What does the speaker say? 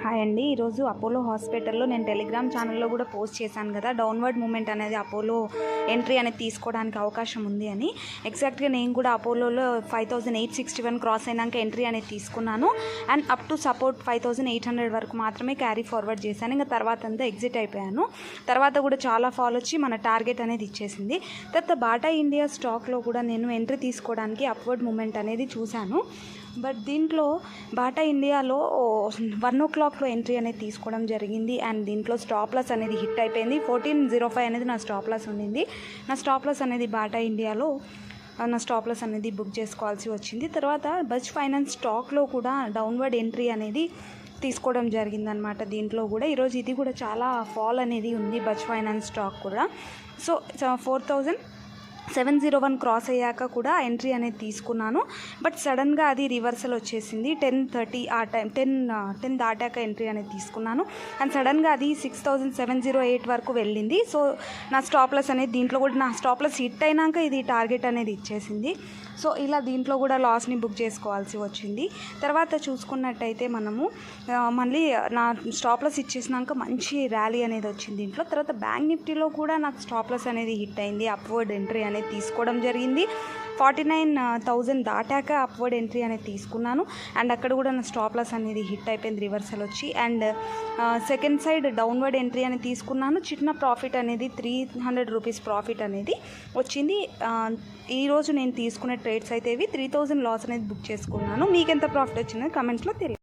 Hi అండి. ఈరోజు Apollo హాస్పిటల్లో నేను టెలిగ్రామ్ ఛానల్లో కూడా పోస్ట్ చేశాను కదా, డౌన్వర్డ్ మూమెంట్ అనేది అపోలో ఎంట్రీ అనేది తీసుకోవడానికి అవకాశం ఉంది అని. ఎగ్జాక్ట్గా నేను కూడా అపోలోలో 5861 క్రాస్ అయినాక ఎంట్రీ అనేది తీసుకున్నాను. అండ్ అప్ టు సపోర్ట్ 5800 వరకు మాత్రమే క్యారీ ఫార్వర్డ్ చేశాను. ఇంకా తర్వాత అంతా ఎగ్జిట్ అయిపోయాను. తర్వాత కూడా చాలా ఫాల్ వచ్చి మన టార్గెట్ అనేది ఇచ్చేసింది. తర్వాత బాటా ఇండియా స్టాక్లో కూడా నేను ఎంట్రీ తీసుకోవడానికి అప్వర్డ్ మూమెంట్ అనేది చూశాను. బట్ దీంట్లో బాటా ఇండియాలో 1 o'clockలో ఎంట్రీ అనేది తీసుకోవడం జరిగింది. అండ్ దీంట్లో స్టాప్ లాస్ అనేది హిట్ అయిపోయింది. 1405 అనేది నా స్టాప్ లాస్ ఉండింది. నా స్టాప్ లాస్ అనేది బాటా ఇండియాలో నా స్టాప్ లాస్ అనేది బుక్ చేసుకోవాల్సి వచ్చింది. తర్వాత బజ్ ఫైనాన్స్ స్టాక్లో కూడా డౌన్వర్డ్ ఎంట్రీ అనేది తీసుకోవడం జరిగిందనమాట. దీంట్లో కూడా ఈరోజు ఇది కూడా చాలా ఫాల్ అనేది ఉంది, బజ్ ఫైనాన్స్ స్టాక్ కూడా. సో 4701 క్రాస్ అయ్యాక కూడా ఎంట్రీ అనేది తీసుకున్నాను. బట్ సడన్గా అది రివర్సల్ వచ్చేసింది. 10:30 ఆ టైం 10 దాటాక ఎంట్రీ అనేది తీసుకున్నాను. అండ్ సడన్గా అది 6708 వరకు వెళ్ళింది. సో నా స్టాప్ లాస్ అనేది దీంట్లో కూడా నా స్టాప్ లాస్ హిట్ అయినాక ఇది టార్గెట్ అనేది ఇచ్చేసింది. సో ఇలా దీంట్లో కూడా లాస్ని బుక్ చేసుకోవాల్సి వచ్చింది. తర్వాత చూసుకున్నట్టయితే మనము మళ్ళీ నా స్టాప్ లాస్ ఇచ్చేసినాక మంచి ర్యాలీ అనేది వచ్చింది దీంట్లో. తర్వాత బ్యాంక్ నిఫ్టీలో కూడా నాకు స్టాప్ లాస్ అనేది హిట్ అయింది. అప్వర్డ్ ఎంట్రీ అనేది తీసుకోవడం జరిగింది. 49,000 దాటాక అప్వర్డ్ ఎంట్రీ అనేది తీసుకున్నాను. అండ్ అక్కడ కూడా నా స్టాప్ లాస్ అనేది హిట్ అయిపోయింది, రివర్సల్ వచ్చి. And second side downward entry అనేది తీసుకున్నాను. చిన్న ప్రాఫిట్ అనేది 300 రూపీస్ ప్రాఫిట్ అనేది వచ్చింది. ఈరోజు నేను తీసుకునే ట్రేడ్స్ అయితే ఇవి 3000 లాస్ అనేది బుక్ చేసుకున్నాను. మీకు ఎంత ప్రాఫిట్ వచ్చిందో కమెంట్స్లో తెలియదు.